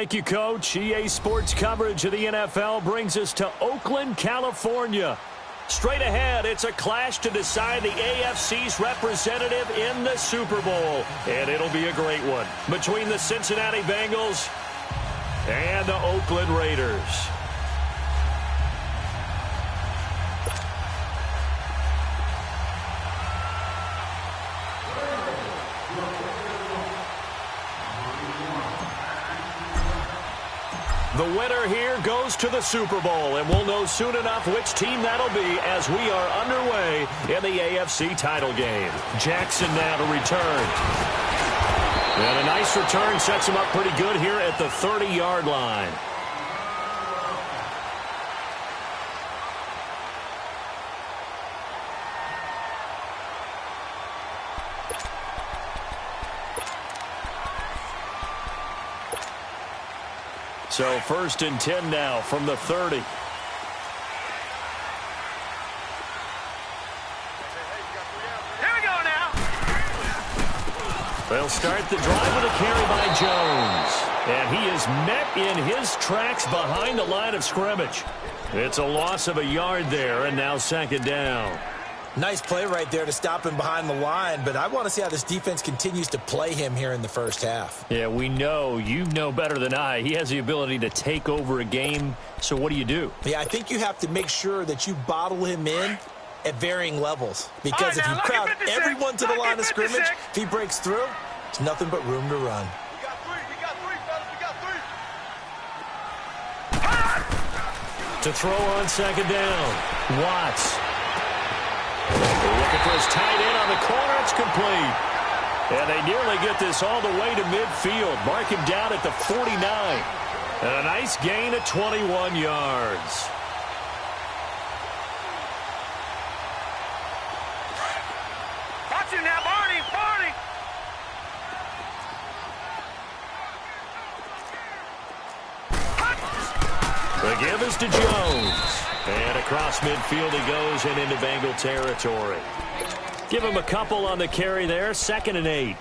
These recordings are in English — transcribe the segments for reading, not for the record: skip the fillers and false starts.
Thank you, Coach. EA Sports coverage of the NFL brings us to Oakland, California. Straight ahead, it's a clash to decide the AFC's representative in the Super Bowl. And it'll be a great one between the Cincinnati Bengals and the Oakland Raiders. The winner here goes to the Super Bowl, and we'll know soon enough which team that'll be as we are underway in the AFC title game. Jackson now to return. And a nice return sets him up pretty good here at the 30-yard line. So 1st and 10 now from the 30. Here we go now. They'll start the drive with a carry by Jones. And he is met in his tracks behind the line of scrimmage. It's a loss of a yard there, and now 2nd down. Nice play right there to stop him behind the line, but I want to see how this defense continues to play him here in the first half. Yeah, we know. You know better than I. He has the ability to take over a game, so what do you do? Yeah, I think you have to make sure that you bottle him in at varying levels, because if you crowd everyone to the line of scrimmage, if he breaks through, it's nothing but room to run. We got three, fellas, we got three. To throw on 2nd down, Watts. Looking for his tight end on the corner. It's complete. And they nearly get this all the way to midfield. Mark him down at the 49. And a nice gain of 21 yards. Watch him now, Barney. The give is to Jones. And across midfield he goes and into Bengal territory. Give him a couple on the carry there. 2nd and 8.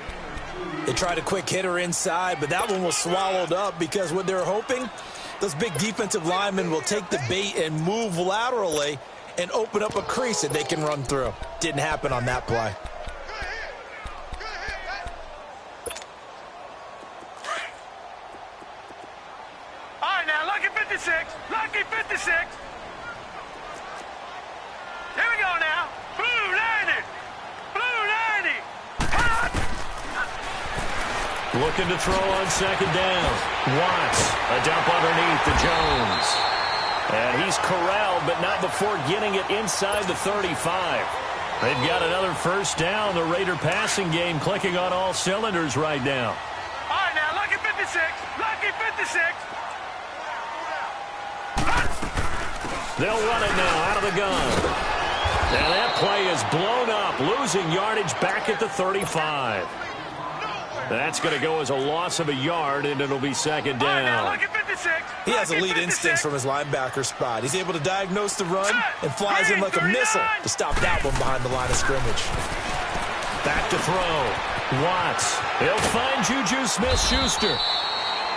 They tried a quick hitter inside, but that one was swallowed up because what they're hoping, those big defensive linemen will take the bait and move laterally and open up a crease that they can run through. Didn't happen on that play. All right, now, lucky 56. Lucky 56. Here we go now. Blue 90. Blue 90. Hot. Looking to throw on 2nd down. Watts, a dump underneath to Jones. And he's corralled, but not before getting it inside the 35. They've got another 1st down. The Raider passing game clicking on all cylinders right now. All right, now, lucky 56. Lucky 56. They'll run it now out of the gun. And that play is blown up, losing yardage back at the 35. That's going to go as a loss of a yard, and it'll be 2nd down. He has elite instincts from his linebacker spot. He's able to diagnose the run and flies in like a missile to stop that one behind the line of scrimmage. Back to throw. Watts. He'll find Juju Smith-Schuster.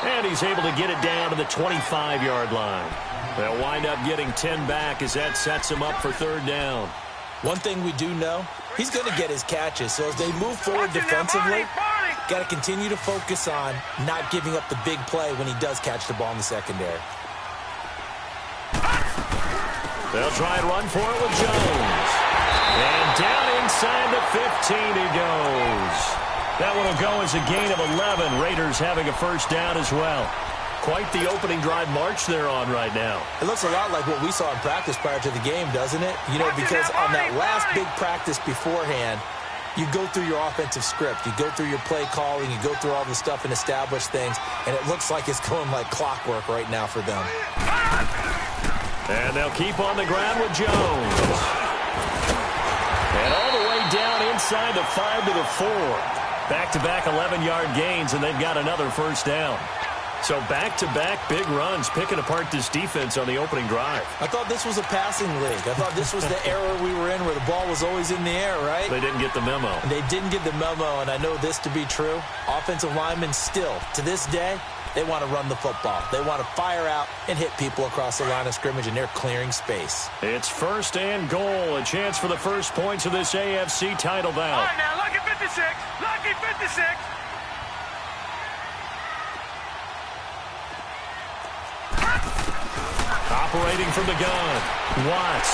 And he's able to get it down to the 25-yard line. They'll wind up getting 10 back as that sets him up for 3rd down. One thing we do know, he's going to get his catches. So as they move forward defensively, got to continue to focus on not giving up the big play when he does catch the ball in the secondary. They'll try and run for it with Jones. And down inside the 15 he goes. That one will go as a gain of 11. Raiders having a 1st down as well. Quite the opening drive march they're on right now. It looks a lot like what we saw in practice prior to the game, doesn't it? You know, because on that last big practice beforehand, you go through your offensive script. You go through your play calling. You go through all the stuff and establish things. And it looks like it's going like clockwork right now for them. And they'll keep on the ground with Jones. And all the way down inside the 5 to the 4. Back-to-back 11-yard gains, and they've got another 1st down. So back-to-back big runs, picking apart this defense on the opening drive. I thought this was a passing league. I thought this was the era we were in where the ball was always in the air, right? They didn't get the memo. And they didn't get the memo, and I know this to be true. Offensive linemen still, to this day, They want to run the football. They want to fire out and hit people across the line of scrimmage, and they're clearing space. It's 1st and goal. A chance for the first points of this AFC title bout. All right, now, lucky 56. Lucky 56. Operating from the gun, Watts.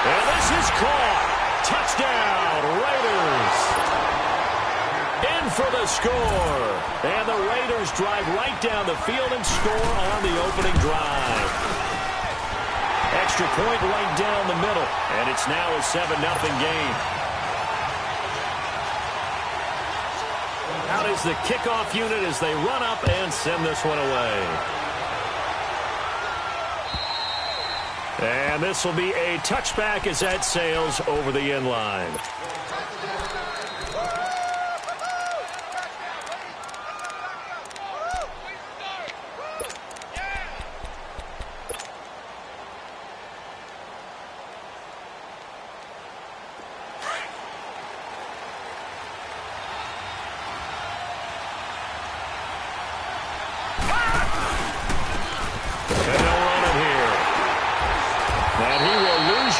And this is caught. Touchdown, Raiders. In for the score. And the Raiders drive right down the field and score on the opening drive. Extra point right down the middle. And it's now a 7-0 game. Out is the kickoff unit as they run up and send this one away. And this will be a touchback as that sails over the end line.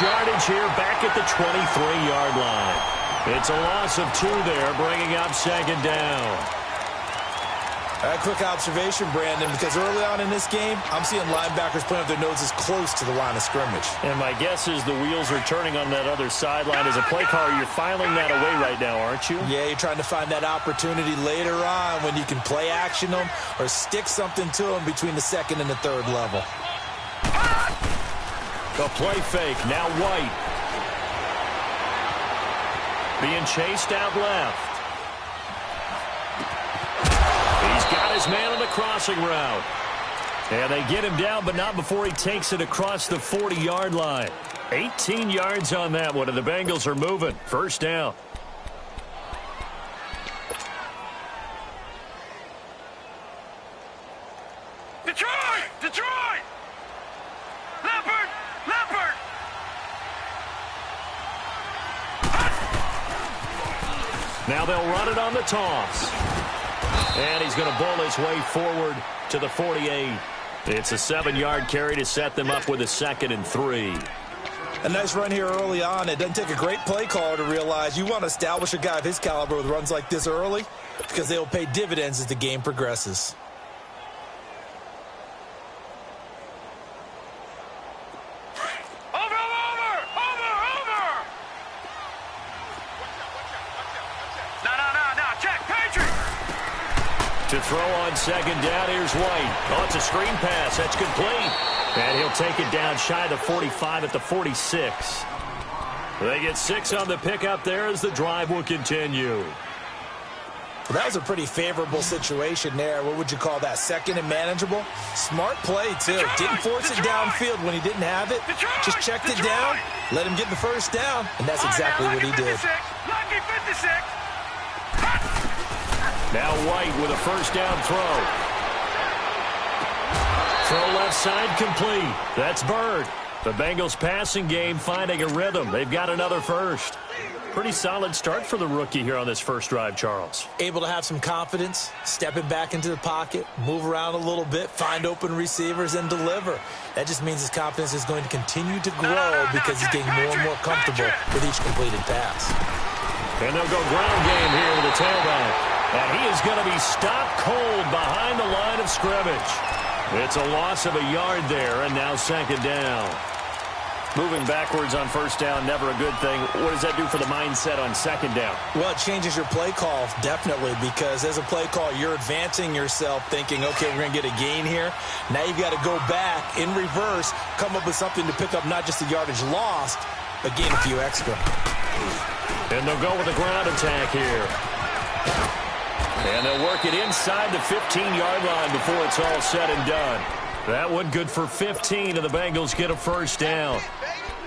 Yardage here back at the 23-yard line. It's a loss of 2 there, bringing up 2nd down. A quick observation, Brandon, because early on in this game, I'm seeing linebackers putting up their noses close to the line of scrimmage. And my guess is the wheels are turning on that other sideline. As a play caller, you're filing that away right now, aren't you? Yeah, you're trying to find that opportunity later on when you can play action them or stick something to them between the 2nd and the 3rd level. The play fake, now White. Being chased out left. He's got his man on the crossing route. And they get him down, but not before he takes it across the 40-yard line. 18 yards on that one, and the Bengals are moving. 1st down. Detroit! Detroit! Leopard! Leopard! Now they'll run it on the toss. And he's going to bowl his way forward to the 48. It's a 7-yard carry to set them up with a 2nd and 3. A nice run here early on. It doesn't take a great play caller to realize you want to establish a guy of his caliber with runs like this early because they will pay dividends as the game progresses. To throw on 2nd down, here's White. Oh, it's a screen pass. That's complete. And he'll take it down shy of the 45 at the 46. They get 6 on the pickup there as the drive will continue. Well, that was a pretty favorable situation there. What would you call that? 2nd and manageable? Smart play, too. Didn't force it downfield when he didn't have it. Just checked it down, let him get the 1st down, and that's exactly what he did. Lucky 56. Now White with a 1st down throw. Throw left side complete. That's Bird. The Bengals passing game finding a rhythm. They've got another 1st. Pretty solid start for the rookie here on this 1st drive, Charles. Able to have some confidence, stepping back into the pocket, move around a little bit, find open receivers, and deliver. That just means his confidence is going to continue to grow because he's getting more and more comfortable with each completed pass. And they'll go ground game here with the tailback. And he is going to be stopped cold behind the line of scrimmage. It's a loss of a yard there, and now 2nd down. Moving backwards on 1st down, never a good thing. What does that do for the mindset on 2nd down? Well, it changes your play call, definitely, because as a play call, you're advancing yourself thinking, okay, we're going to get a gain here. Now you've got to go back in reverse, come up with something to pick up not just the yardage lost, but gain a few extra. And they'll go with a ground attack here. And they'll work it inside the 15-yard line before it's all said and done. That one good for 15, and the Bengals get a 1st down.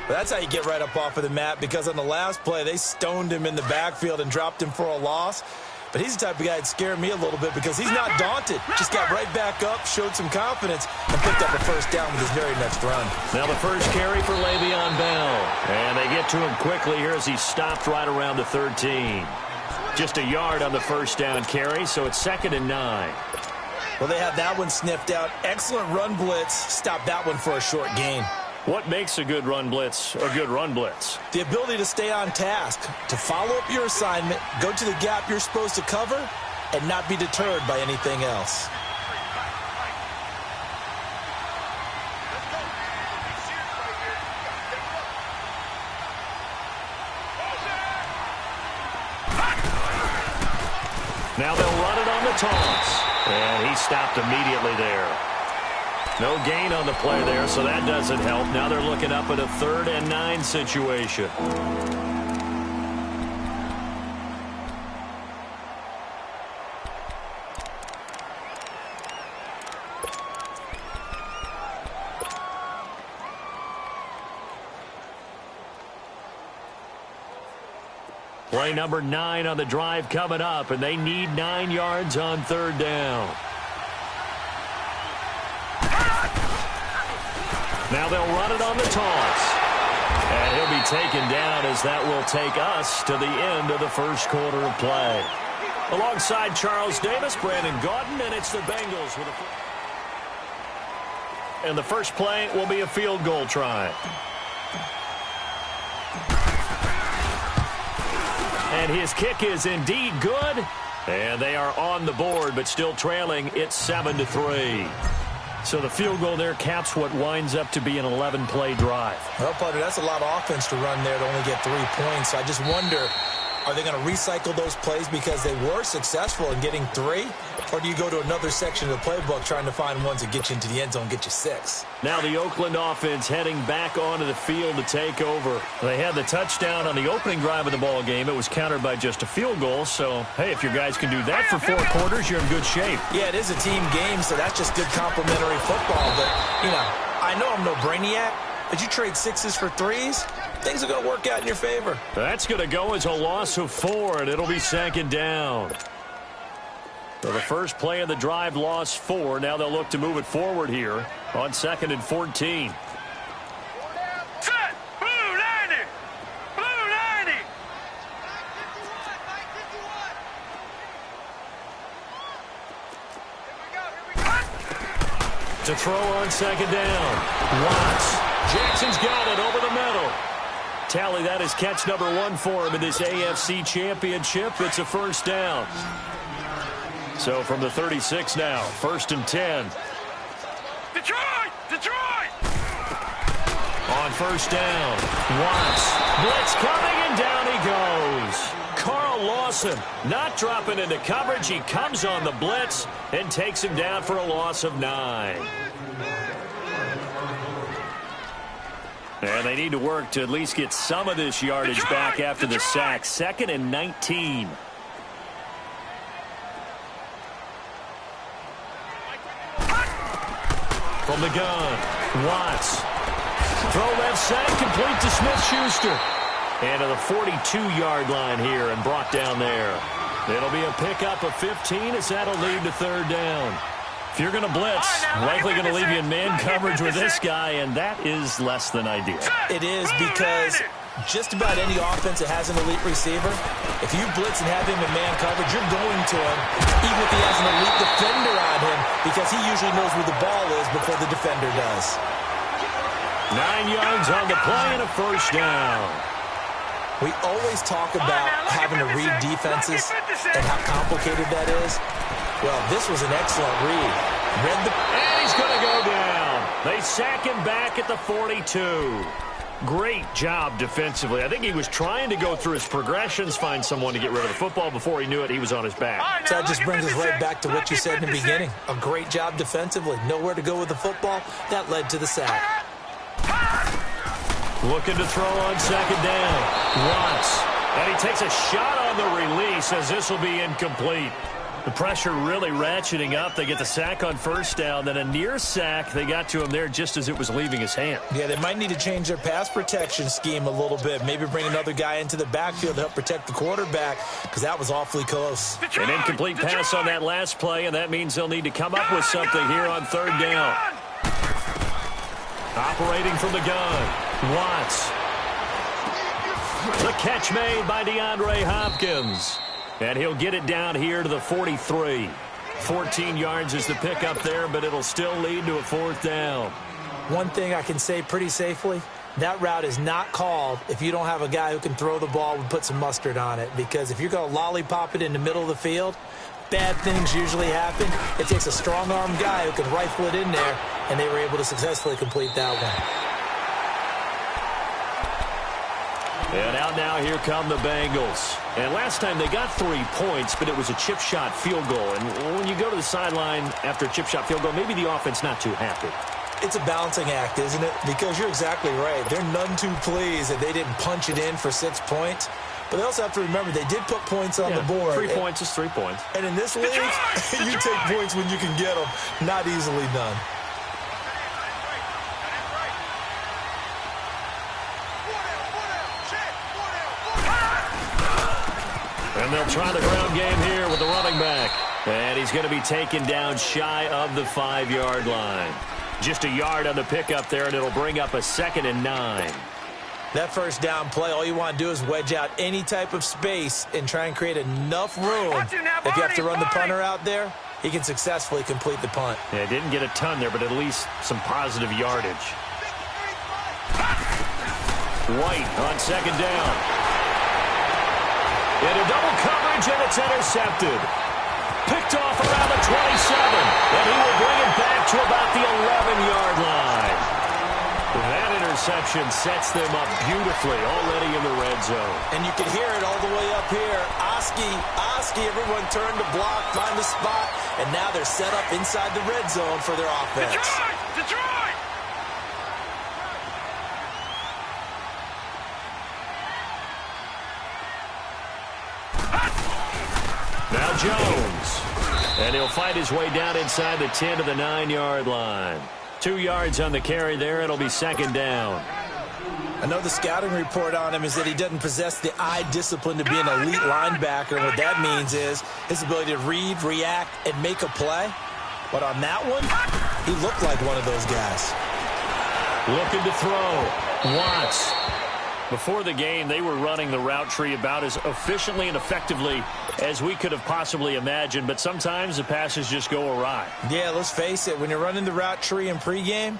That's how you get right up off of the mat, because on the last play, they stoned him in the backfield and dropped him for a loss. But he's the type of guy that scared me a little bit because he's not daunted. Just got right back up, showed some confidence, and picked up a 1st down with his very next run. Now the 1st carry for Le'Veon Bell. And they get to him quickly here as he stopped right around the 13. Just a yard on the 1st down carry, so it's 2nd and 9. Well, they had that one sniffed out. Excellent run blitz. Stop that one for a short gain. What makes a good run blitz a good run blitz? The ability to stay on task, to follow up your assignment, go to the gap you're supposed to cover, and not be deterred by anything else. Now they'll run it on the toss. And he stopped immediately there. No gain on the play there, so that doesn't help. Now they're looking up at a 3rd and 9 situation. Play number 9 on the drive coming up, and they need 9 yards on 3rd down. Now they'll run it on the toss. And he'll be taken down as that will take us to the end of the first quarter of play. Alongside Charles Davis, Brandon Gaudin, and it's the Bengals with a... And the first play will be a field goal try. And his kick is indeed good. And they are on the board, but still trailing. It's 7-3. So the field goal there caps what winds up to be an 11-play drive. Well, partner, that's a lot of offense to run there to only get 3 points. So I just wonder, are they going to recycle those plays because they were successful in getting 3? Or do you go to another section of the playbook trying to find ones that get you into the end zone, get you 6? Now the Oakland offense heading back onto the field to take over. They had the touchdown on the opening drive of the ball game. It was countered by just a field goal. So, hey, if your guys can do that for 4 quarters, you're in good shape. Yeah, it is a team game, so that's just good complimentary football. But, you know, I know I'm no brainiac, but you trade 6s for 3s, things are going to work out in your favor. That's going to go as a loss of 4, and it'll be 2nd down. So the first play of the drive lost 4. Now they'll look to move it forward here on 2nd and 14. Set! Blue 90! Blue 90! To throw on 2nd down. Watts. Jackson's got it over the middle. Tally, that is catch number 1 for him in this AFC Championship. It's a first down. So from the 36 now, 1st and 10. Detroit! Detroit! On 1st down, Watts. Blitz coming, and down he goes. Carl Lawson not dropping into coverage. He comes on the blitz and takes him down for a loss of 9. And they need to work to at least get some of this yardage back after the sack. 2nd and 19. From the gun, Watts. Throw left side, complete to Smith-Schuster. And to the 42-yard line here and brought down there. It'll be a pickup of 15 as that'll lead to 3rd down. If you're going to blitz, likely going to leave you in man coverage with this guy, and that is less than ideal. It is, because just about any offense that has an elite receiver, if you blitz and have him in man coverage, you're going to him, even if he has an elite defender on him, because he usually knows where the ball is before the defender does. 9 yards on the play and a first down. We always talk about having to read defenses and how complicated that is. Well, this was an excellent read. And he's going to go down. They sack him back at the 42. Great job defensively. I think he was trying to go through his progressions, find someone to get rid of the football. Before he knew it, he was on his back. So that just brings us right back to what you said in the beginning. A great job defensively. Nowhere to go with the football. That led to the sack. Looking to throw on 2nd down. Watts. And he takes a shot on the release as this will be incomplete. The pressure really ratcheting up. They get the sack on 1st down. Then a near sack. They got to him there just as it was leaving his hand. Yeah, they might need to change their pass protection scheme a little bit. Maybe bring another guy into the backfield to help protect the quarterback, because that was awfully close. An incomplete pass on that last play, and that means they'll need to come up with something here on 3rd down. Operating from the gun, Watts. The catch made by DeAndre Hopkins. And he'll get it down here to the 43. 14 yards is the pickup there, but it'll still lead to a 4th down. One thing I can say pretty safely, that route is not called if you don't have a guy who can throw the ball and put some mustard on it. Because if you're going to lollipop it in the middle of the field, bad things usually happen. It takes a strong-armed guy who can rifle it in there, and they were able to successfully complete that one. And out now, here come the Bengals. And last time they got 3 points, but it was a chip shot field goal. And when you go to the sideline after a chip shot field goal, maybe the offense not too happy. It's a balancing act, isn't it? Because you're exactly right. They're none too pleased that they didn't punch it in for 6 points. But they also have to remember they did put points on the board. 3 points is 3 points. And in this league, you take points when you can get them. Not easily done. And they'll try the ground game here with the running back. And he's going to be taken down shy of the 5-yard line. Just a yard on the pickup there, and it'll bring up a 2nd and 9. That first down play, all you want to do is wedge out any type of space and try and create enough room. If you have to run the punter out there, he can successfully complete the punt. Yeah, didn't get a ton there, but at least some positive yardage. White on 2nd down. Into double coverage, and it's intercepted. Picked off around the 27, and he will bring it back to about the 11-yard line. That interception sets them up beautifully already in the red zone. And you can hear it all the way up here. Oski, everyone turned to block, find the spot, and now they're set up inside the red zone for their offense. Detroit! Now Jones. And he'll fight his way down inside the 10 to the 9-yard line. 2 yards on the carry there. It'll be 2nd down. I know the scouting report on him is that he doesn't possess the eye discipline to be an elite linebacker. And what that means is his ability to read, react, and make a play. But on that one, he looked like one of those guys. Looking to throw. Watts. Before the game, they were running the route tree about as efficiently and effectively as we could have possibly imagined, but sometimes the passes just go awry. Yeah, let's face it. When you're running the route tree in pregame,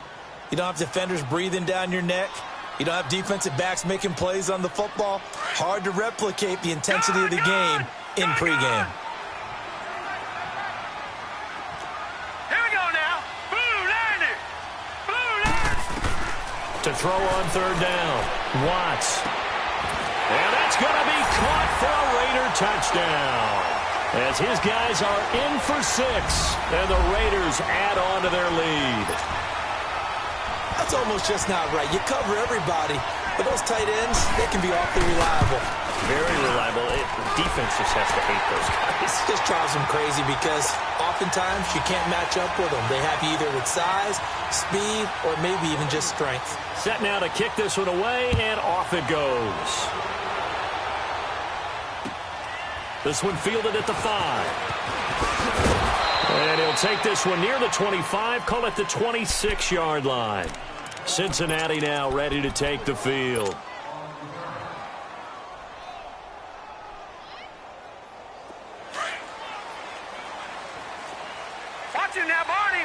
you don't have defenders breathing down your neck. You don't have defensive backs making plays on the football. Hard to replicate the intensity of the game in pregame. Here we go now. Blue 90. To throw on 3rd down. Watts. And that's going to be caught for a Raider touchdown. As his guys are in for 6. And the Raiders add on to their lead. That's almost just not right. You cover everybody. But those tight ends, they can be awfully reliable. Very reliable. Defense just has to hate those guys. It just drives them crazy because oftentimes you can't match up with them. They have you either with size, speed, or maybe even just strength. Set now to kick this one away, and off it goes. This one fielded at the 5. And he'll take this one near the 25, call it the 26-yard line. Cincinnati now ready to take the field. Watch him now, Barney.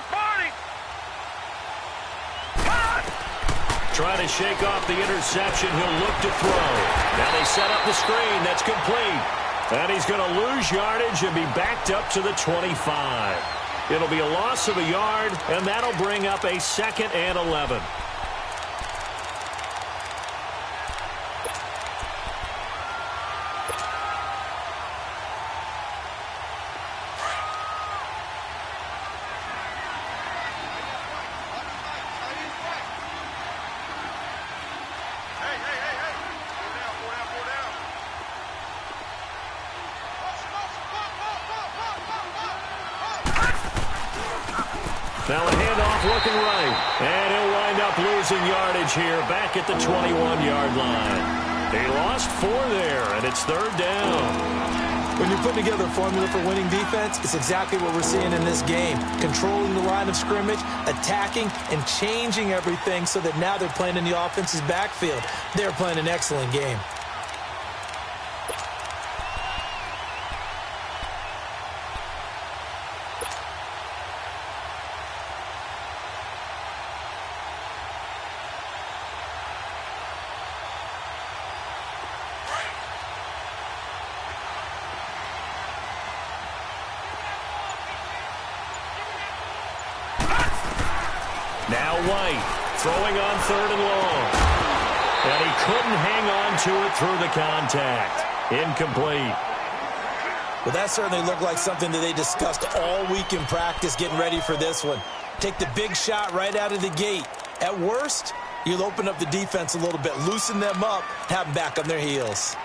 Trying to shake off the interception. He'll look to throw. Now they set up the screen. That's complete. And he's going to lose yardage and be backed up to the 25. It'll be a loss of a yard, and that'll bring up a 2nd and 11. Now a handoff looking right. And he'll wind up losing yardage here back at the 21-yard line. He lost 4 there, and it's 3rd down. When you put together a formula for winning defense, it's exactly what we're seeing in this game. Controlling the line of scrimmage, attacking, and changing everything so that now they're playing in the offense's backfield. They're playing an excellent game. White throwing on 3rd and long. And he couldn't hang on to it through the contact. Incomplete. Well, that certainly looked like something that they discussed all week in practice getting ready for this one. Take the big shot right out of the gate. At worst, you'll open up the defense a little bit, loosen them up, have them back on their heels.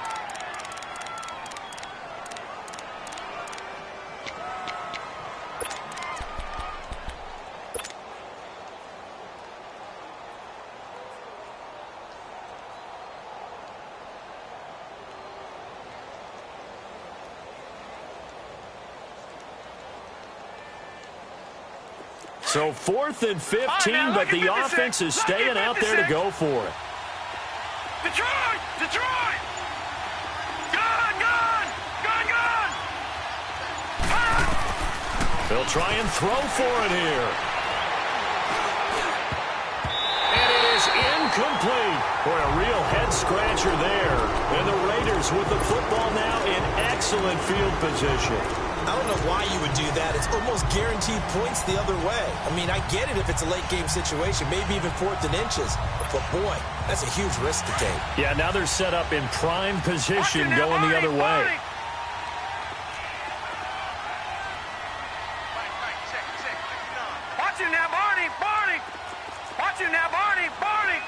So 4th and 15, but the offense is staying out there to go for it. Detroit! Detroit! Gun! Gun! Gun! Gun! They'll try and throw for it here. And it is incomplete. Boy, a real head-scratcher there. And the Raiders with the football now in excellent field position. I don't know why you would do that. It's almost guaranteed points the other way. I mean, I get it if it's a late-game situation, maybe even 4th and inches. But, boy, that's a huge risk to take. Yeah, now they're set up in prime position going the other way. Watch him now, Barney! Barney! Watch him now, Barney! Barney!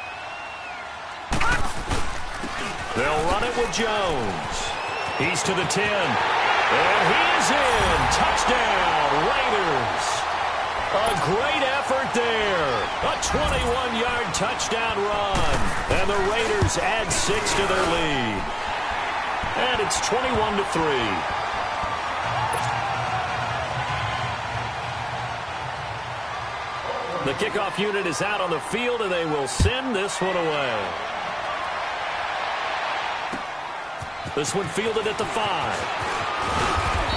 They'll run it with Jones. He's to the 10. And he is in. Touchdown, Raiders. A great effort there. A 21-yard touchdown run. And the Raiders add 6 to their lead. And it's 21-3. The kickoff unit is out on the field, and they will send this one away. This one fielded at the 5.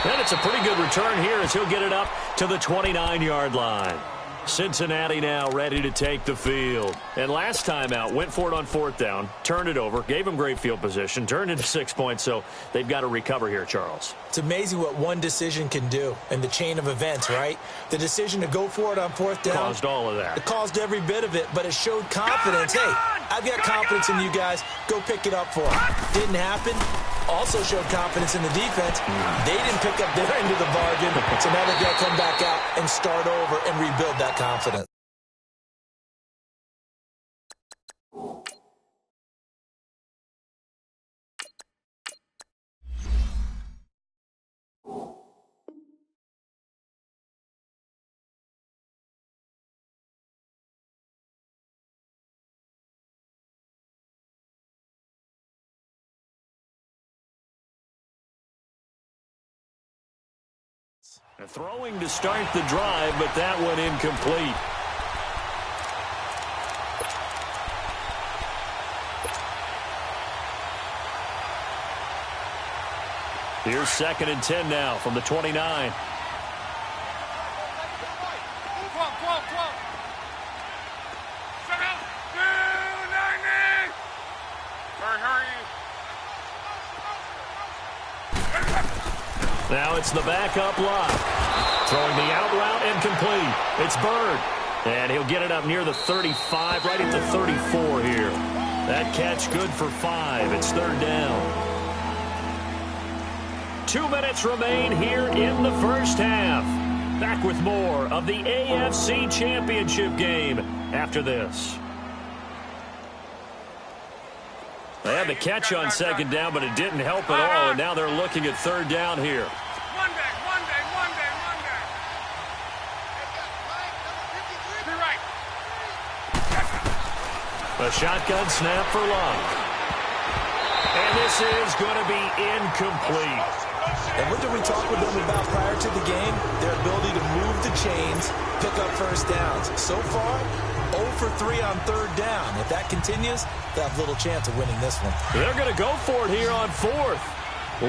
And it's a pretty good return here as he'll get it up to the 29-yard line. Cincinnati now ready to take the field. And last time out, went for it on 4th down, turned it over, gave them great field position, turned into 6 points, so they've got to recover here, Charles. It's amazing what one decision can do in the chain of events, right? The decision to go for it on 4th down. Caused all of that. It caused every bit of it, but it showed confidence. Hey, I've got confidence in you guys. Go pick it up for them. Didn't happen. Also showed confidence in the defense. They didn't pick up their end of the bargain, so now they've got to come back out and start over and rebuild that confidence. Throwing to start the drive, but that one incomplete. Here's 2nd and 10 now from the 29. 12. Shut up! Hurry! Now it's the backup lock. Throwing the out route and complete. It's Bird. And he'll get it up near the 35, right at the 34 here. That catch good for 5. It's 3rd down. 2 minutes remain here in the first half. Back with more of the AFC Championship game after this. They had the catch on 2nd down, but it didn't help at all, and now they're looking at 3rd down here. One day. Be right. A shotgun snap for Love. And this is going to be incomplete. And what did we talk with them about prior to the game? Their ability to move the chains, pick up first downs. So far, 0 for 3 on 3rd down. If that continues, they'll have little chance of winning this one. They're going to go for it here on 4th.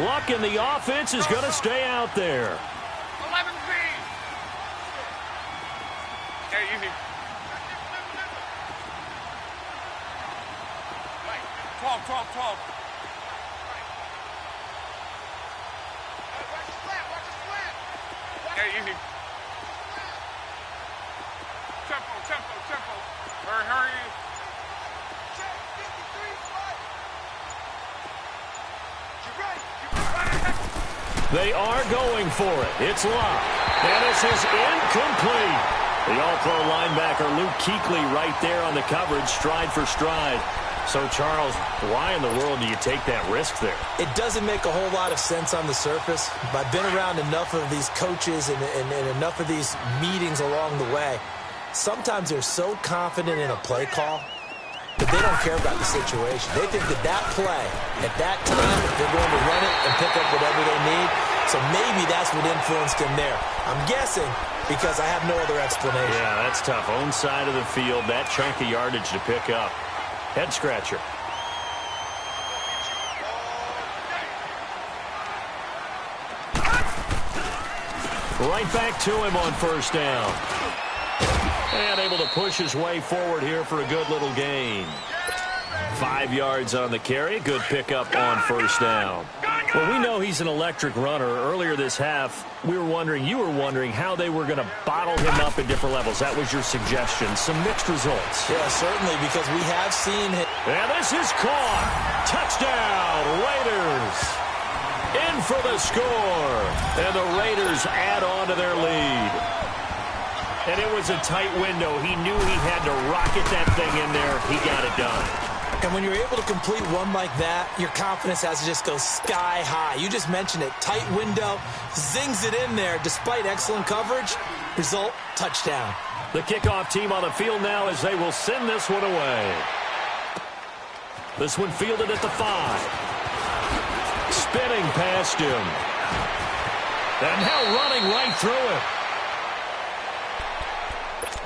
Luck in the offense is going to stay out there. 11 B. Hey, you need 12. Hey, you need tempo. They are going for it. It's locked. And this is incomplete. The All-Pro linebacker Luke Kuechly right there on the coverage, stride for stride. So, Charles, why in the world do you take that risk there? It doesn't make a whole lot of sense on the surface. But I've been around enough of these coaches and enough of these meetings along the way. Sometimes they're so confident in a play call that they don't care about the situation. They think that play, at that time, they're going to run it and pick up whatever they need. So maybe that's what influenced him there. I'm guessing because I have no other explanation. Yeah, that's tough. Own side of the field, that chunk of yardage to pick up. Head scratcher. Right back to him on first down. And able to push his way forward here for a good little gain. 5 yards on the carry. Good pickup on first down. Well, we know he's an electric runner. Earlier this half, you were wondering how they were going to bottle him up at different levels. That was your suggestion. Some mixed results. Yeah, certainly, because we have seen him. And this is caught. Touchdown, Raiders. In for the score. And the Raiders add on to their lead. And it was a tight window. He knew he had to rocket that thing in there. He got it done. And when you're able to complete one like that, your confidence has to just go sky high. You just mentioned it. Tight window, zings it in there despite excellent coverage. Result, touchdown. The kickoff team on the field now as they will send this one away. This one fielded at the 5. Spinning past him. And now running right through it.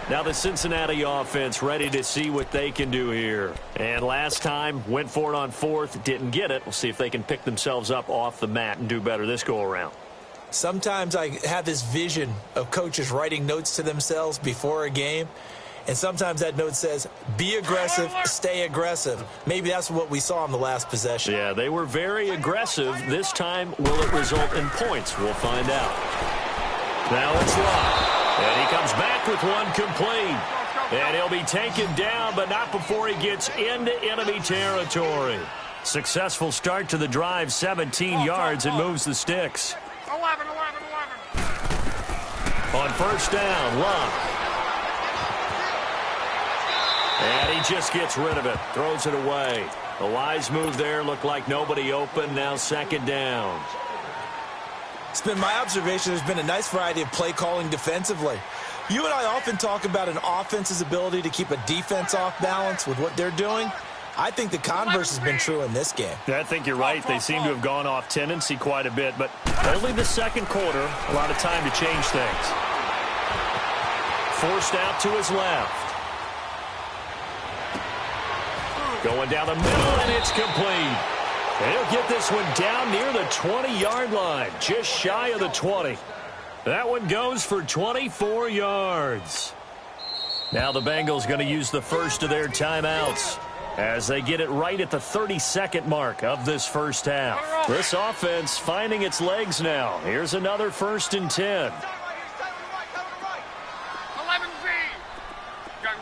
Now the Cincinnati offense ready to see what they can do here. And last time, went for it on 4th, didn't get it. We'll see if they can pick themselves up off the mat and do better this go-around. Sometimes I have this vision of coaches writing notes to themselves before a game. And sometimes that note says, be aggressive, stay aggressive. Maybe that's what we saw in the last possession. Yeah, they were very aggressive. This time, will it result in points? We'll find out. Now it's locked. And he comes back with one complete. And he'll be taken down, but not before he gets into enemy territory. Successful start to the drive, 17 yards, and moves the sticks. 11. On first down, Love. And he just gets rid of it, throws it away. The wise move there, looked like nobody open, now second down. It's been my observation there's been a nice variety of play calling defensively. You and I often talk about an offense's ability to keep a defense off balance with what they're doing. I think the converse has been true in this game. I think you're right. They seem to have gone off tendency quite a bit, but only the second quarter, a lot of time to change things. Forced out to his left. Going down the middle, and it's complete. And he'll get this one down near the 20-yard line, just shy of the 20. That one goes for 24 yards. Now the Bengals going to use the first of their timeouts as they get it right at the 32nd mark of this first half. This offense finding its legs now. Here's another 1st and 10. 11Z. Gun.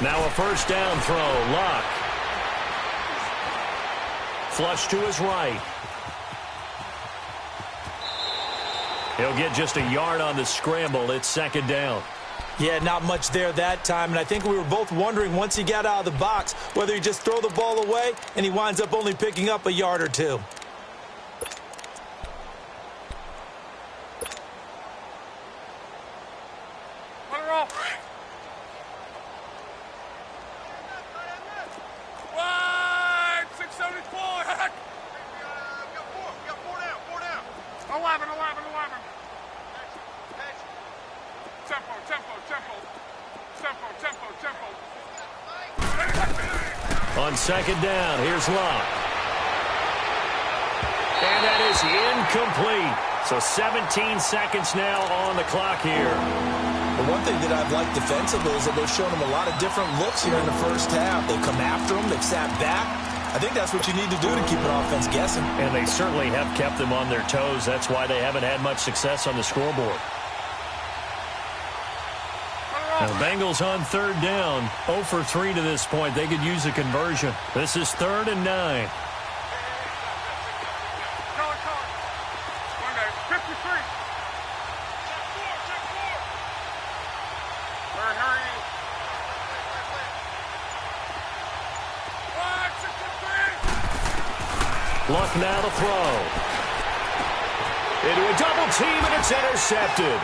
Now a first down throw. Lock. Flush to his right. He'll get just a yard on the scramble. It's second down. Yeah, not much there that time, and I think we were both wondering once he got out of the box whether he just throw the ball away, and he winds up only picking up a yard or two. Let her off. What? 674. Heck. We got four down. 11. Tempo. On second down, here's Locke. And that is incomplete. So 17 seconds now on the clock here. The one thing that I've liked defensively is that they've shown him a lot of different looks here in the first half. They've come after him. They've sat back. I think that's what you need to do to keep an offense guessing. And they certainly have kept them on their toes. That's why they haven't had much success on the scoreboard. Now, the Bengals on third down, 0 for 3 to this point. They could use a conversion. This is 3rd and 9. Luck now to throw. Into a double team, and it's intercepted.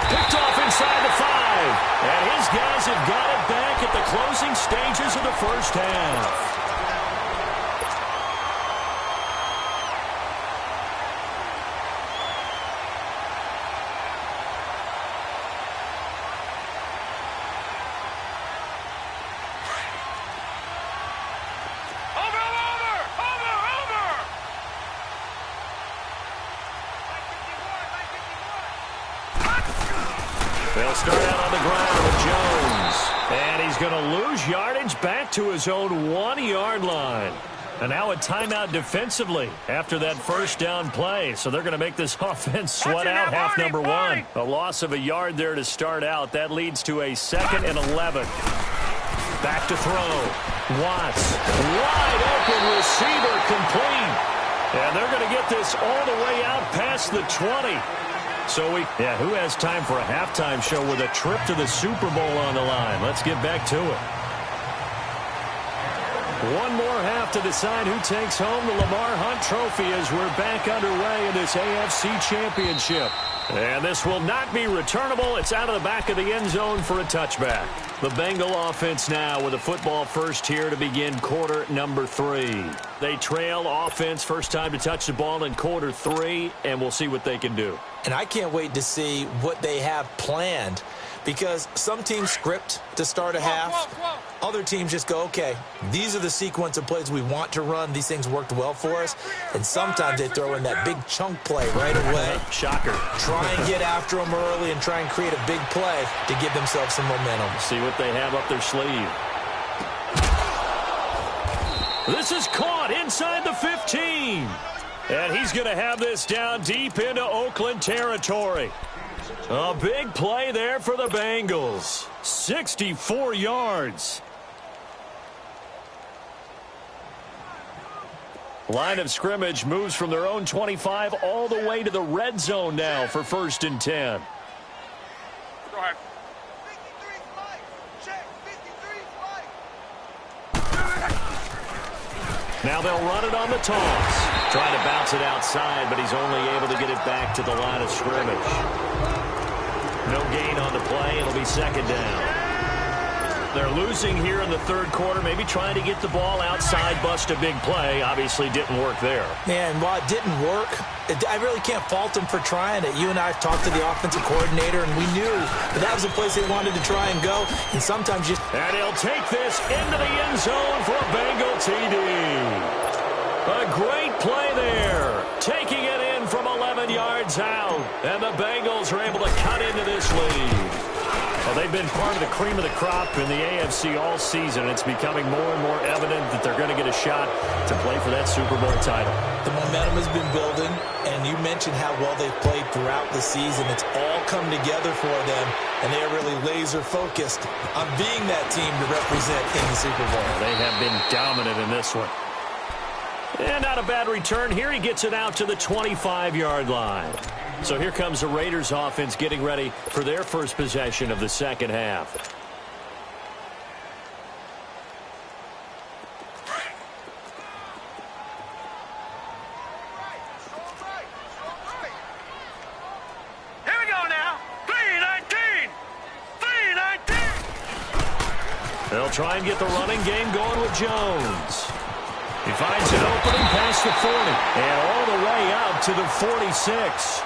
Picked off inside the 5. And his guys have got it back at the closing stages of the first half. They'll start out on the ground with Jones. And he's going to lose yardage back to his own 1-yard line. And now a timeout defensively after that first down play. So they're going to make this offense sweat out half number 1. A loss of a yard there to start out. That leads to a 2nd and 11. Back to throw. Watts. Wide open receiver complete. And they're going to get this all the way out past the 20. So who has time for a halftime show with a trip to the Super Bowl on the line? Let's get back to it. One more half to decide who takes home the Lamar Hunt Trophy as we're back underway in this AFC Championship. And this will not be returnable. It's out of the back of the end zone for a touchback. The Bengal offense now with a football first here to begin quarter number 3. They trail offense first time to touch the ball in quarter 3, and we'll see what they can do. And I can't wait to see what they have planned, because some teams script to start a half. Other teams just go, okay, these are the sequence of plays we want to run. These things worked well for us. And sometimes they throw in that big chunk play right away. Shocker. Try and get after them early and try and create a big play to give themselves some momentum. See what they have up their sleeve. This is caught inside the 15. And he's going to have this down deep into Oakland territory. A big play there for the Bengals. 64 yards. Line of scrimmage moves from their own 25 all the way to the red zone now for 1st and 10. Go ahead. Now they'll run it on the toss. Trying to bounce it outside, but he's only able to get it back to the line of scrimmage. No gain on the play. It'll be 2nd down. They're losing here in the 3rd quarter, maybe trying to get the ball outside, bust a big play. Obviously didn't work there. Yeah, and while it didn't work, I really can't fault them for trying it. You and I have talked to the offensive coordinator, and we knew that was a place they wanted to try and go. And sometimes just... And he'll take this into the end zone for a Bengal TD. A great play there. Taking it in from 11 yards out. And the Bengals are able to cut into this lead. Well, they've been part of the cream of the crop in the AFC all season. It's becoming more and more evident that they're going to get a shot to play for that Super Bowl title. The momentum has been building, and you mentioned how well they've played throughout the season. It's all come together for them, and they are really laser-focused on being that team to represent in the Super Bowl. They have been dominant in this one. And not a bad return here. He gets it out to the 25-yard line. So here comes the Raiders offense getting ready for their first possession of the second half. Here we go now. 3-19. 3-19. They'll try and get the running game going with Jones. He finds an opening past the 40 and all the way out to the 46.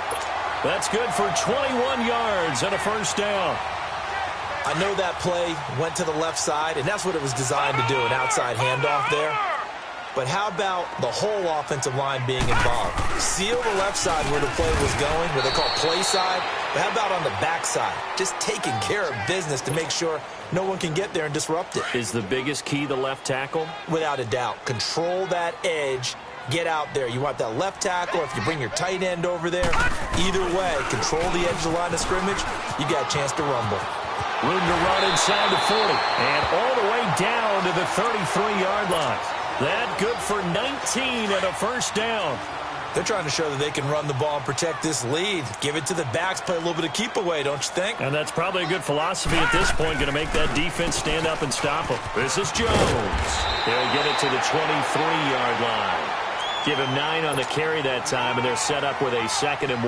That's good for 21 yards and a first down. I know that play went to the left side, and that's what it was designed to do, an outside handoff there. But how about the whole offensive line being involved? Seal the left side where the play was going, what they call play side. But how about on the back side? Just taking care of business to make sure no one can get there and disrupt it. Is the biggest key the left tackle? Without a doubt. Control that edge. Get out there. You want that left tackle. If you bring your tight end over there, either way, control the edge of the line of scrimmage, you got a chance to rumble. Room to run inside the 40 and all the way down to the 33-yard line. That good for 19 and a first down. They're trying to show that they can run the ball and protect this lead. Give it to the backs, play a little bit of keep away, don't you think? And that's probably a good philosophy at this point, going to make that defense stand up and stop them. This is Jones. He'll get it to the 23-yard line. Give him 9 on the carry that time, and they're set up with a 2nd and 1.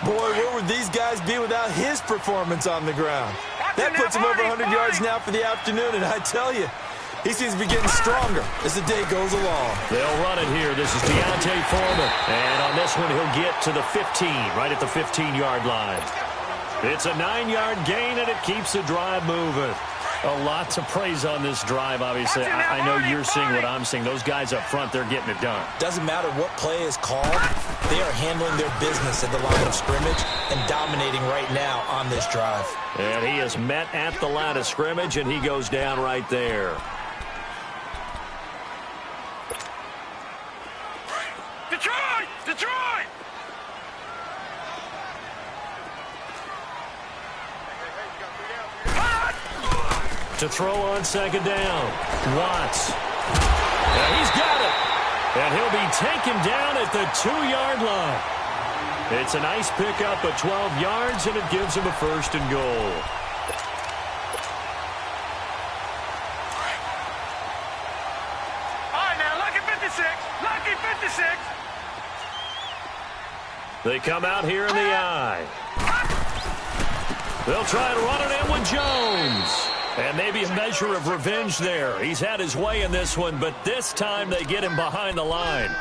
Boy, where would these guys be without his performance on the ground? That puts him over 100 yards now for the afternoon, and I tell you, he seems to be getting stronger as the day goes along. They'll run it here. This is Deontay Foreman. And on this one, he'll get to the 15, right at the 15-yard line. It's a 9-yard gain, and it keeps the drive moving. A lot to praise on this drive, obviously. I know you're seeing what I'm seeing. Those guys up front, they're getting it done. Doesn't matter what play is called. They are handling their business at the line of scrimmage and dominating right now on this drive. And he is met at the line of scrimmage, and he goes down right there. Detroit! Detroit! To throw on 2nd down. Watts. And he's got it. And he'll be taken down at the 2-yard line. It's a nice pickup of 12 yards, and it gives him a 1st and goal. All right, now, lucky 56. Lucky 56. They come out here in the eye. They'll try and run it in with Jones. And maybe a measure of revenge there. He's had his way in this one, but this time they get him behind the line.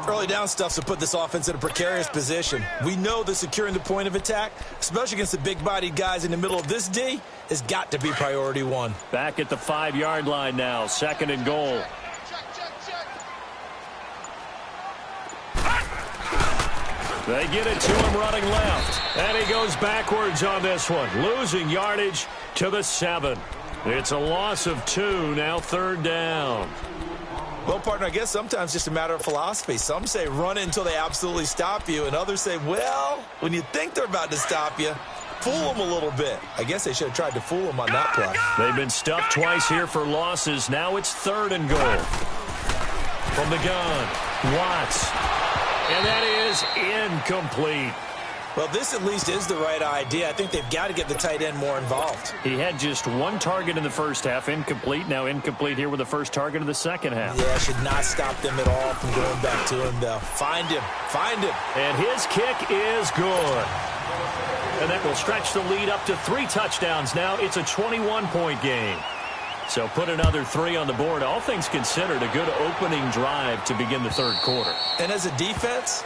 Early down stuff's to put this offense in a precarious position. We know that securing the point of attack, especially against the big-bodied guys in the middle of this D, has got to be priority 1. Back at the 5-yard line now, 2nd and goal. They get it to him running left. And he goes backwards on this one, losing yardage to the 7. It's a loss of 2, now 3rd down. Well, partner, I guess sometimes just a matter of philosophy. Some say run it until they absolutely stop you, and others say, well, when you think they're about to stop you, fool them a little bit. I guess they should have tried to fool them on that play. They've been stuffed twice here for losses. Now it's 3rd and goal. From the gun, Watts. And that is incomplete. Well, this at least is the right idea. I think they've got to get the tight end more involved. He had just 1 target in the first half, incomplete. Now incomplete here with the first target of the second half. Yeah, should not stop them at all from going back to him, though. Find him. Find him. And his kick is good. And that will stretch the lead up to 3 touchdowns now. It's a 21-point game. So put another 3 on the board. All things considered, a good opening drive to begin the 3rd quarter. And as a defense,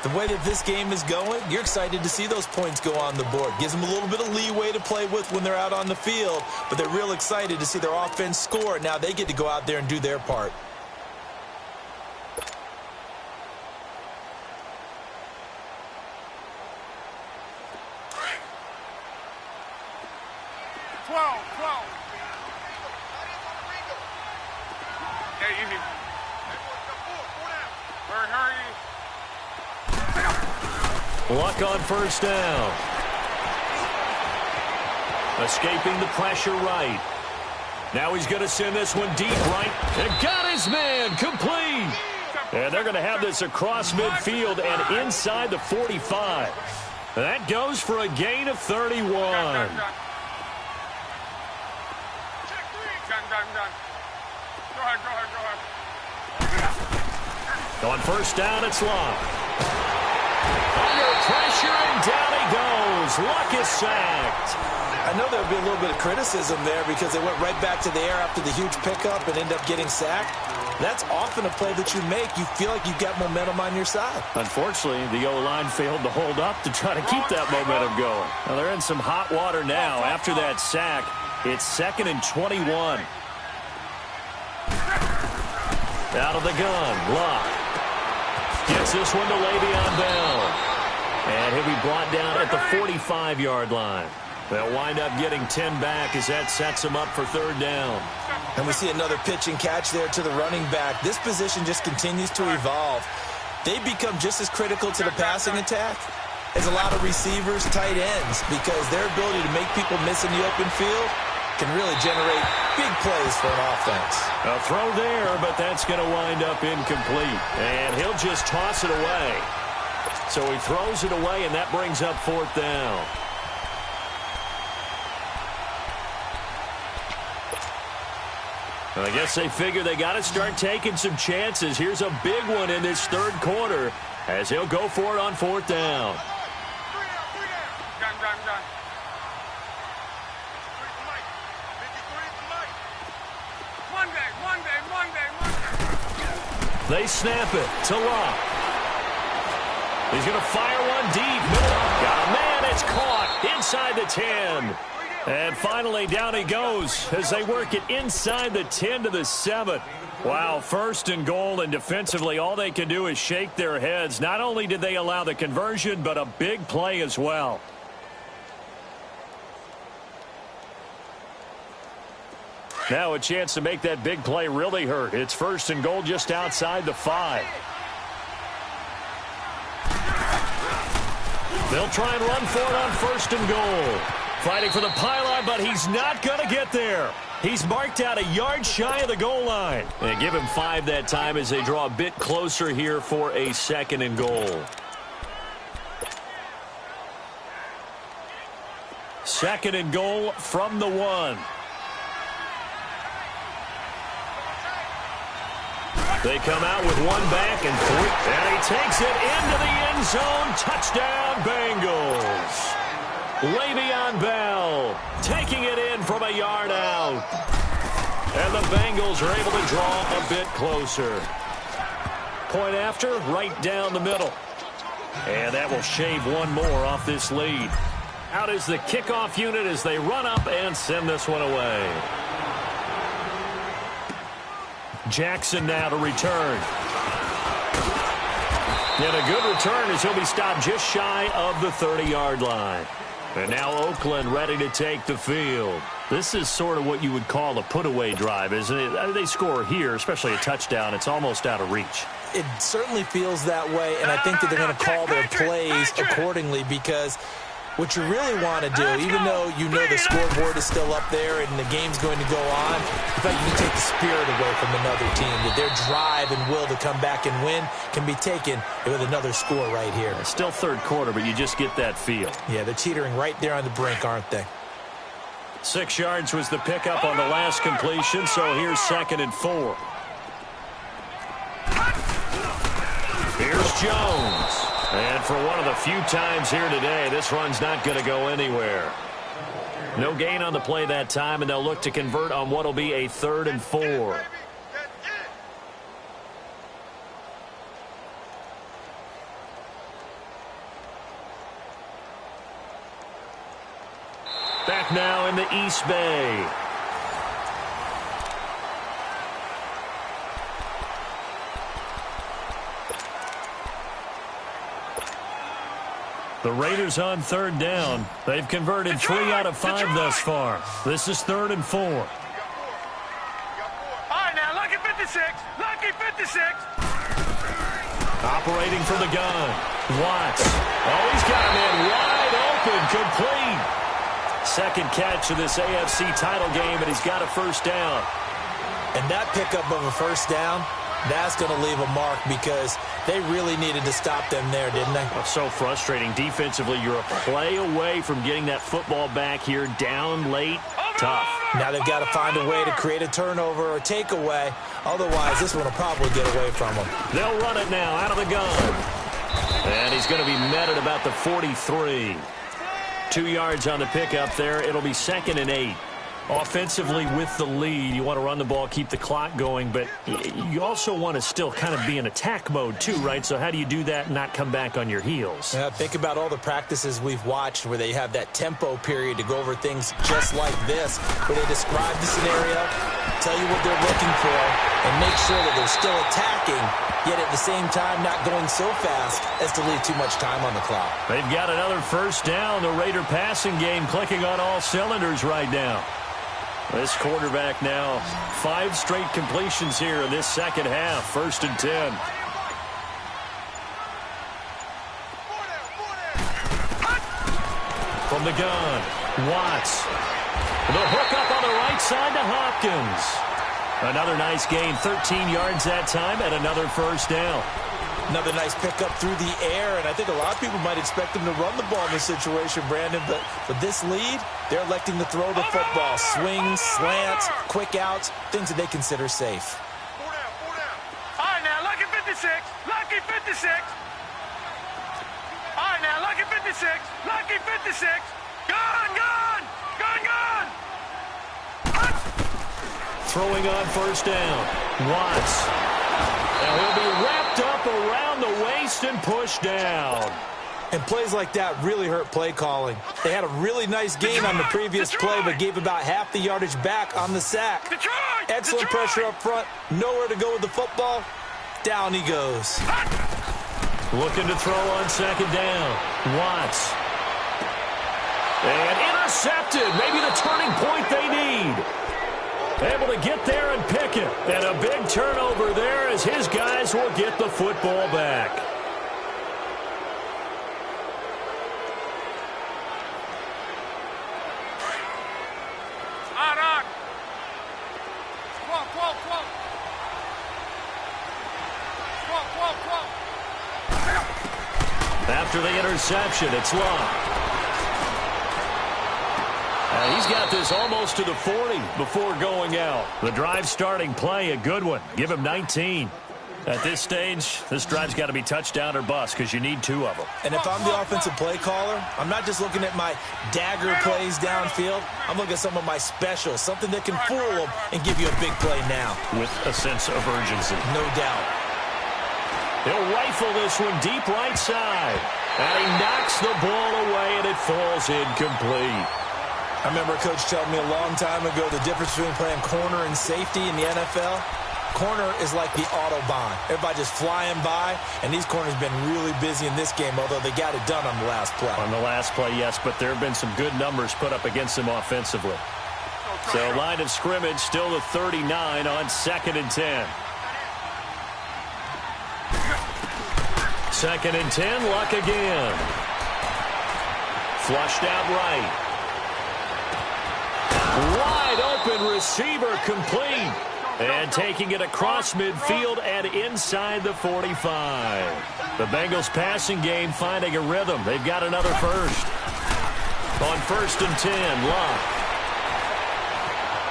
the way that this game is going, you're excited to see those points go on the board. Gives them a little bit of leeway to play with when they're out on the field, but they're real excited to see their offense score. Now they get to go out there and do their part. Luck on 1st down. Escaping the pressure right. Now he's going to send this one deep right. And got his man complete. And they're going to have this across midfield and inside the 45. That goes for a gain of 31. Go ahead. On 1st down, it's Luck. Under pressure, and down he goes. Luck is sacked. I know there'll be a little bit of criticism there because they went right back to the air after the huge pickup and end up getting sacked. That's often a play that you make. You feel like you've got momentum on your side. Unfortunately, the O-line failed to hold up to try to keep that momentum going. Now, they're in some hot water now. After that sack, it's 2nd and 21. Out of the gun, Luck. Gets this one to Le'Veon Bell. And he'll be brought down at the 45-yard line. They'll wind up getting 10 back as that sets them up for 3rd down. And we see another pitch and catch there to the running back. This position just continues to evolve. They become just as critical to the passing attack as a lot of receivers, tight ends, because their ability to make people miss in the open field can really generate big plays for an offense. A throw there, but that's going to wind up incomplete. And he'll just toss it away. So he throws it away, and that brings up 4th down. I guess they figure they got to start taking some chances. Here's a big one in this third quarter as he'll go for it on fourth down. They snap it to Locke. He's going to fire one deep. Got a man. It's caught inside the 10. And finally, down he goes as they work it inside the 10 to the 7. Wow, first and goal, and defensively, all they can do is shake their heads. Not only did they allow the conversion, but a big play as well. Now a chance to make that big play really hurt. It's first and goal just outside the 5. They'll try and run for it on first and goal. Fighting for the pylon, but he's not going to get there. He's marked out a yard shy of the goal line. And give him 5 that time as they draw a bit closer here for a second and goal. Second and goal from the 1. They come out with one back and 3. And he takes it into the end zone. Touchdown, Bengals. Le'Veon Bell taking it in from a yard out. And the Bengals are able to draw a bit closer. Point after, right down the middle. And that will shave one more off this lead. Out is the kickoff unit as they run up and send this one away. Jackson now to return. And a good return as he'll be stopped just shy of the 30-yard line. And now Oakland ready to take the field. This is sort of what you would call a put-away drive, isn't it? They score here, especially a touchdown. It's almost out of reach. It certainly feels that way, and I think that they're going to call their plays accordingly because what you really want to do, even though you know the scoreboard is still up there and the game's going to go on, in fact, you can take the spirit away from another team. That their drive and will to come back and win can be taken with another score right here. It's still third quarter, but you just get that feel. Yeah, they're teetering right there on the brink, aren't they? 6 yards was the pickup on the last completion, so here's second and 4. Here's Jones. And for one of the few times here today, this run's not going to go anywhere. No gain on the play that time, and they'll look to convert on what will be a 3rd and 4. Back now in the East Bay. The Raiders on 3rd down. They've converted 3 out of 5 thus far. This is 3rd and 4. All right, now, lucky 56. Lucky 56. Operating from the gun. Watts. Oh, he's got him in wide open. Complete. Second catch of this AFC title game, and he's got a first down. And that pickup of a first down, that's going to leave a mark because they really needed to stop them there, didn't they? Well, so frustrating. Defensively, you're a play away from getting that football back here. Down late. Tough. Now they've got to find a way to create a turnover or takeaway. Otherwise, this one will probably get away from them. They'll run it now out of the gun. And he's going to be met at about the 43. 2 yards on the pickup there. It'll be 2nd and 8. Offensively with the lead, you want to run the ball, keep the clock going, but you also want to still kind of be in attack mode too, right? So how do you do that and not come back on your heels? Yeah, think about all the practices we've watched where they have that tempo period to go over things just like this, where they describe the scenario, tell you what they're looking for, and make sure that they're still attacking, yet at the same time not going so fast as to leave too much time on the clock. They've got another first down. The Raider passing game clicking on all cylinders right now. This quarterback now, 5 straight completions here in this second half. 1st and 10. From the gun, Watts. The hook up on the right side to Hopkins. Another nice gain, 13 yards that time, and another first down. Another nice pickup through the air, and I think a lot of people might expect him to run the ball in this situation, Brandon, but with this lead, they're electing to throw the football. Swings, slants, quick outs, things that they consider safe. 4 down, 4 down. All right, now, lucky 56. Lucky 56. All right, now, lucky 56. Lucky 56. Gun, gun. Gun, gun. Throwing on first down. Watts. And he'll be wrapped up around the waist and pushed down. And plays like that really hurt play calling. They had a really nice gain on the previous play, but gave about half the yardage back on the sack. Excellent pressure up front. Nowhere to go with the football. Down he goes. Looking to throw on second down. Watts. And intercepted. Maybe the turning point they need. Able to get there and pick it. And a big turnover there as his guys will get the football back. On. After the interception, it's Long. He's got this almost to the 40 before going out. The drive starting play, a good one. Give him 19. At this stage, this drive's got to be touchdown or bust because you need 2 of them. And if I'm the offensive play caller, I'm not just looking at my dagger plays downfield. I'm looking at some of my specials, something that can fool them and give you a big play now. With a sense of urgency. No doubt. He'll rifle this one deep right side. And he knocks the ball away, and it falls incomplete. I remember a coach telling me a long time ago the difference between playing corner and safety in the NFL. Corner is like the Autobahn. Everybody just flying by, and these corners have been really busy in this game, although they got it done on the last play. On the last play, yes, but there have been some good numbers put up against them offensively. So line of scrimmage still the 39 on 2nd and 10. 2nd and 10, Luck again. Flushed out right. Wide open receiver complete. And taking it across midfield and inside the 45. The Bengals passing game finding a rhythm. They've got another first. On 1st and 10, Luck.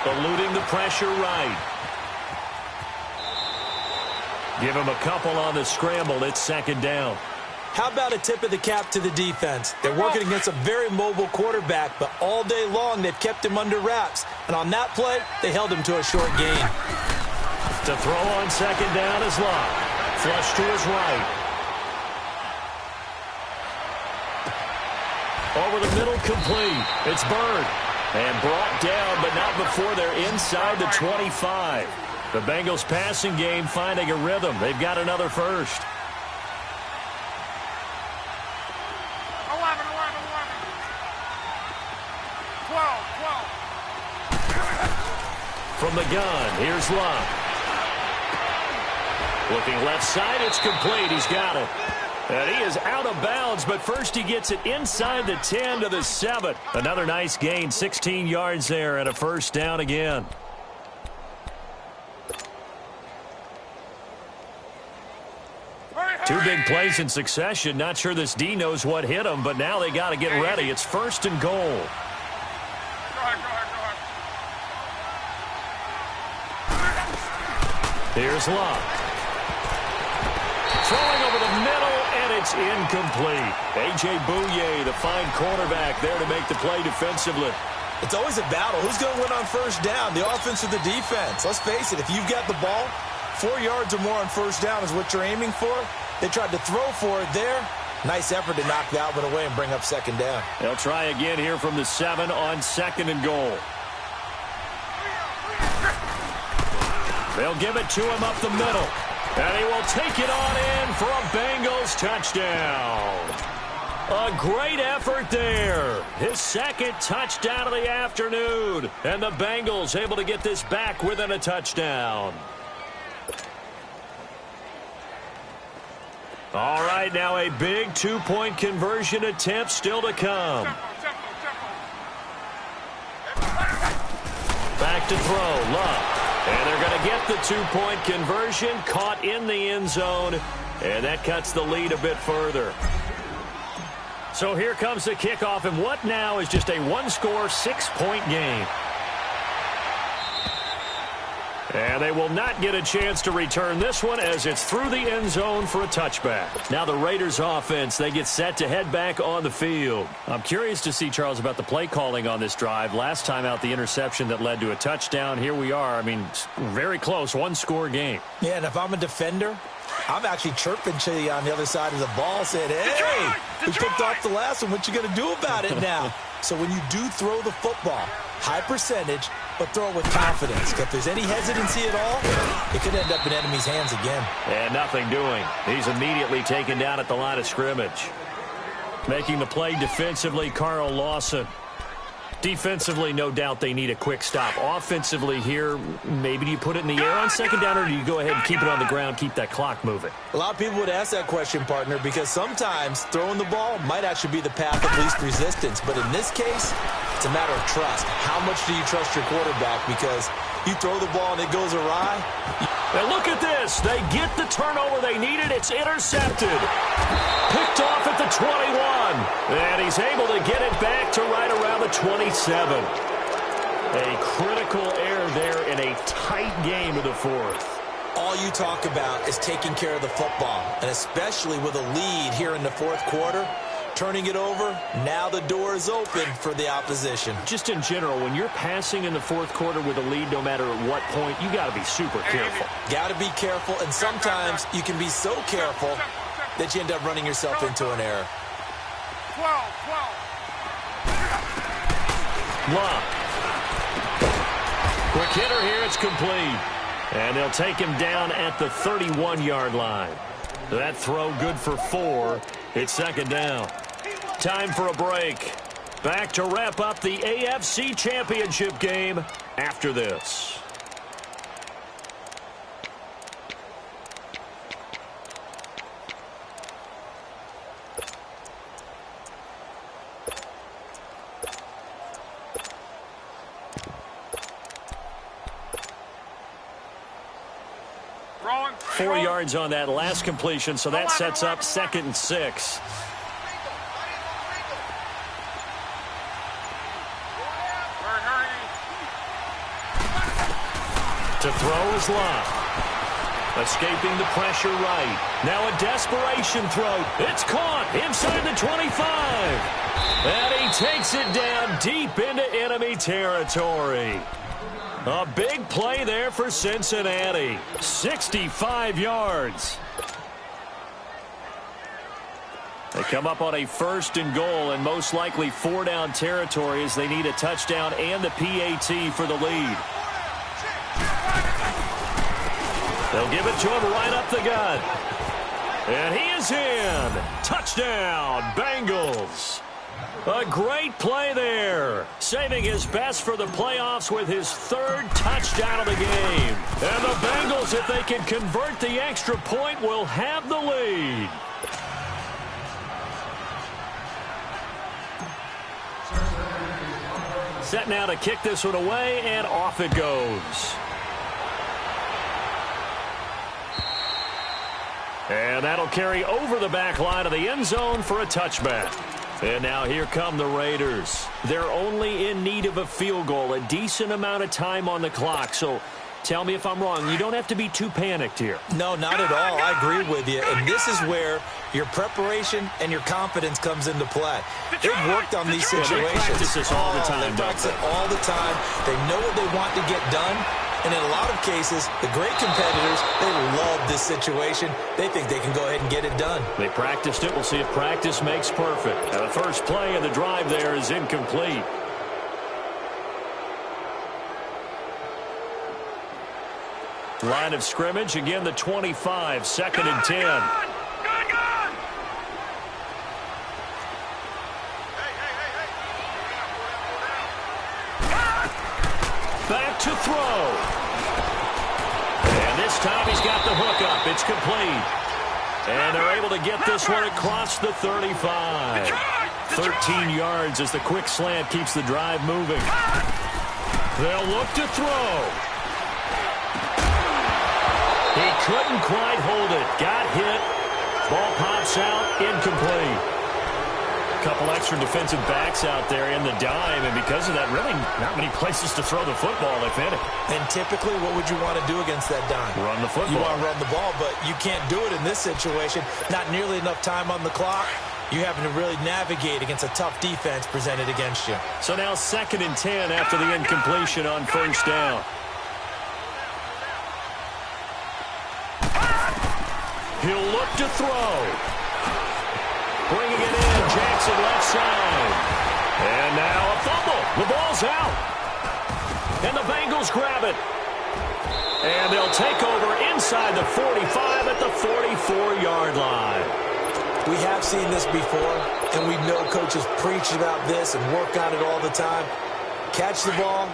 Eluding the pressure right. Give him a couple on the scramble. It's 2nd down. How about a tip of the cap to the defense? They're working against a very mobile quarterback, but all day long they've kept him under wraps. And on that play, they held him to a short gain. To throw on 2nd down is Luck. Flush to his right. Over the middle, complete. It's Bird. And brought down, but not before they're inside the 25. The Bengals passing game finding a rhythm. They've got another first. 12. From the gun, here's Luck. Looking left side, it's complete. He's got it. And he is out of bounds, but first he gets it inside the 10 to the 7. Another nice gain, 16 yards there, and a first down again. Two big plays in succession. Not sure this D knows what hit him, but now they got to get ready. It's 1st and goal. Here's Luck. Throwing over the middle, and it's incomplete. A.J. Bouye, the fine cornerback, there to make the play defensively. It's always a battle. Who's going to win on first down, the offense or the defense? Let's face it, if you've got the ball, 4 yards or more on first down is what you're aiming for. They tried to throw for it there. Nice effort to knock that one away and bring up 2nd down. They'll try again here from the 7 on 2nd and goal. They'll give it to him up the middle. And he will take it on in for a Bengals touchdown. A great effort there. His 2nd touchdown of the afternoon. And the Bengals able to get this back within a touchdown. All right, now a big 2-point conversion attempt still to come. Back to throw, Luck. And they're going to get the two-point conversion, caught in the end zone, and that cuts the lead a bit further. So here comes the kickoff, and what now is just a one-score, 6-point game. And they will not get a chance to return this one as it's through the end zone for a touchback. Now the Raiders offense, they get set to head back on the field. I'm curious to see, Charles, about the play calling on this drive. Last time out, the interception that led to a touchdown. Here we are. I mean, very close, one-score game. Yeah, and if I'm a defender, I'm actually chirping to you on the other side of the ball saying, hey, we picked off the last one. What you going to do about it now? So when you do throw the football, high percentage, but throw it with confidence. If there's any hesitancy at all, it could end up in enemy's hands again. And nothing doing. He's immediately taken down at the line of scrimmage. Making the play defensively, Carl Lawson. Defensively, no doubt they need a quick stop. Offensively here, maybe do you put it in the air on second down, or do you go ahead and keep it on the ground, keep that clock moving? A lot of people would ask that question, partner, because sometimes throwing the ball might actually be the path of least resistance. But in this case, it's a matter of trust. How much do you trust your quarterback? Because you throw the ball and it goes awry. And look at this. They get the turnover they needed. It's intercepted. Picked off at the 21. And he's able to get it back to right around the 27. A critical error there in a tight game of the fourth. All you talk about is taking care of the football, and especially with a lead here in the fourth quarter. Turning it over, now the door is open for the opposition. Just in general, when you're passing in the fourth quarter with a lead, no matter at what point, you got to be super careful. Got to be careful, and sometimes you can be so careful that you end up running yourself into an error. 12. Love. Quick hitter here, it's complete. And they'll take him down at the 31-yard line. That throw good for 4. It's second down. Time for a break. Back to wrap up the AFC Championship game after this. Rolling. 4 yards on that last completion, so that sets up 2nd and 6. To throw is Love. Escaping the pressure right. Now a desperation throw. It's caught inside the 25. And he takes it down deep into enemy territory. A big play there for Cincinnati. 65 yards. They come up on a 1st and goal, and most likely 4-down territory as they need a touchdown and the PAT for the lead. They'll give it to him right up the gut. And he is in. Touchdown, Bengals. A great play there. Saving his best for the playoffs with his 3rd touchdown of the game. And the Bengals, if they can convert the extra point, will have the lead. Set now to kick this one away, and off it goes. And that'll carry over the back line of the end zone for a touchback. And now here come the Raiders. They're only in need of a field goal, a decent amount of time on the clock. So tell me if I'm wrong. You don't have to be too panicked here. No, not at all. I agree with you. And this is where your preparation and your confidence comes into play. They've worked on these situations. They practice this all the time. They practice it all the time. They know what they want to get done. And in a lot of cases, the great competitors, they love this situation. They think they can go ahead and get it done. They practiced it. We'll see if practice makes perfect. And the first play of the drive there is incomplete. Line of scrimmage, again the 25, 2nd and 10. Good. Back to throw. And this time he's got the hook up. It's complete. And they're able to get this one across the 35. 13 yards as the quick slant keeps the drive moving. They'll look to throw. He couldn't quite hold it. Got hit. Ball pops out. Incomplete. A couple extra defensive backs out there in the dime, and because of that, really not many places to throw the football, if any. And typically, what would you want to do against that dime? Run the football. You want to run the ball, but you can't do it in this situation. Not nearly enough time on the clock. You having to really navigate against a tough defense presented against you. So now 2nd and 10 after the incompletion on 1st down. He'll look to throw. Bringing it in, Jackson left side. And now a fumble. The ball's out. And the Bengals grab it. And they'll take over inside the 45 at the 44-yard line. We have seen this before, and we know coaches preach about this and work on it all the time. Catch the ball.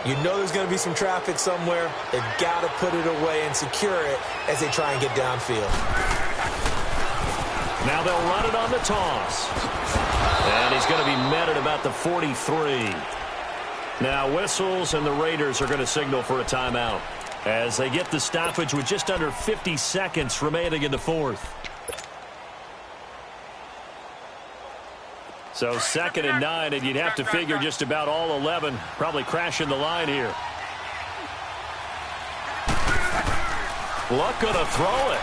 You know there's going to be some traffic somewhere. They've got to put it away and secure it as they try and get downfield. Now they'll run it on the toss. And he's going to be met at about the 43. Now whistles, and the Raiders are going to signal for a timeout as they get the stoppage with just under 50 seconds remaining in the 4th. So 2nd and 9, and you'd have to figure just about all 11 probably crashing the line here. Luck going to throw it.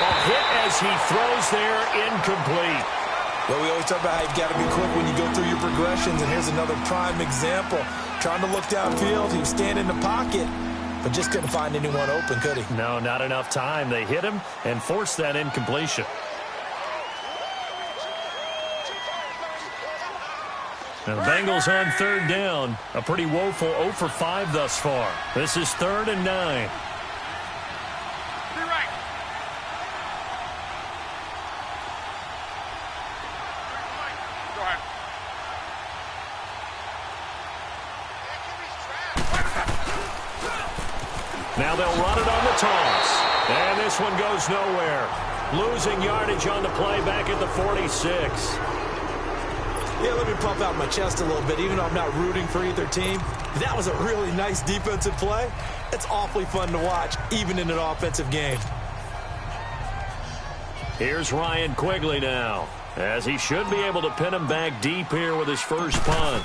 A hit as he throws there, incomplete. Well, we always talk about how you've got to be quick when you go through your progressions, and here's another prime example. Trying to look downfield, he was standing in the pocket, but just couldn't find anyone open, could he? No, not enough time. They hit him and forced that incompletion. Now the Bengals on 3rd down. A pretty woeful 0 for 5 thus far. This is 3rd and 9. Now they'll run it on the toss. And this one goes nowhere. Losing yardage on the play back at the 46. Yeah, let me puff out my chest a little bit, even though I'm not rooting for either team. That was a really nice defensive play. It's awfully fun to watch, even in an offensive game. Here's Ryan Quigley now, as he should be able to pin him back deep here with his first punt.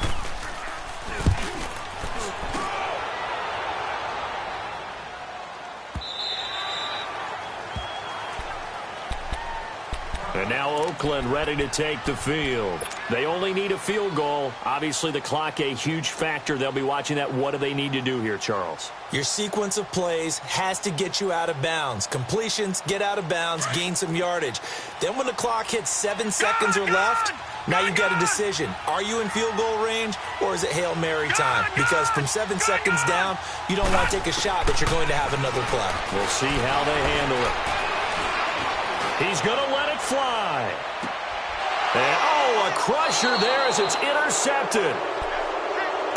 And now Oakland ready to take the field. They only need a field goal. Obviously, the clock a huge factor. They'll be watching that. What do they need to do here, Charles? Your sequence of plays has to get you out of bounds. Completions, get out of bounds, gain some yardage. Then when the clock hits 7 seconds or left, now you've got a decision. Are you in field goal range, or is it Hail Mary time? Because from 7 seconds down, you don't want to take a shot that you're going to have another play. We'll see how they handle it. He's going to let it fly. And, oh, a crusher there as it's intercepted.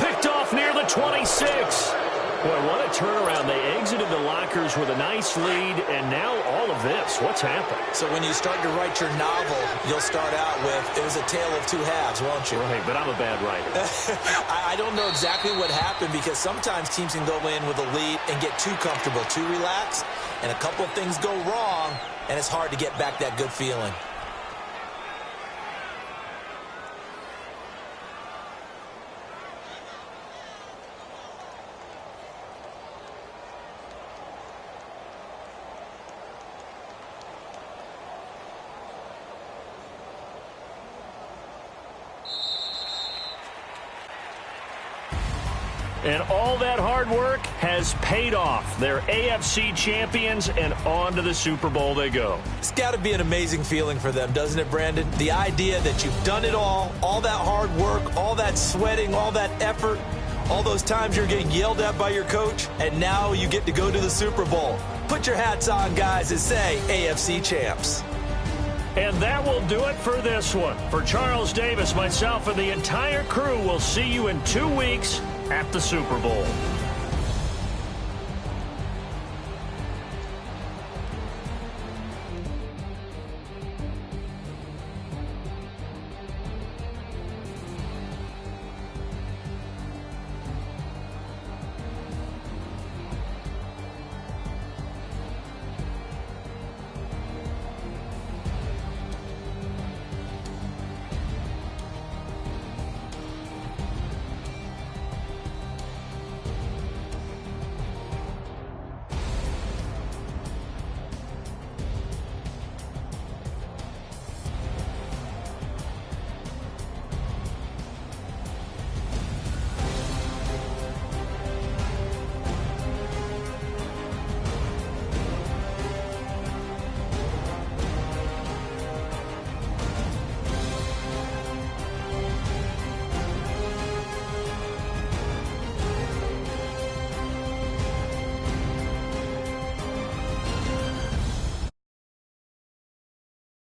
Picked off near the 26. Boy, what a turnaround. They exited the lockers with a nice lead, and now all of this. What's happened? So when you start to write your novel, you'll start out with, it was a tale of 2 halves, won't you? Right, but I'm a bad writer. I don't know exactly what happened, because sometimes teams can go in with a lead and get too comfortable, too relaxed, and a couple of things go wrong, and it's hard to get back that good feeling. And all that hard work has paid off. They're AFC champions, and on to the Super Bowl they go. It's got to be an amazing feeling for them, doesn't it, Brandon? The idea that you've done it all that hard work, all that sweating, all that effort, all those times you're getting yelled at by your coach, and now you get to go to the Super Bowl. Put your hats on, guys, and say AFC champs. And that will do it for this one. For Charles Davis, myself, and the entire crew, we'll see you in 2 weeks at the Super Bowl.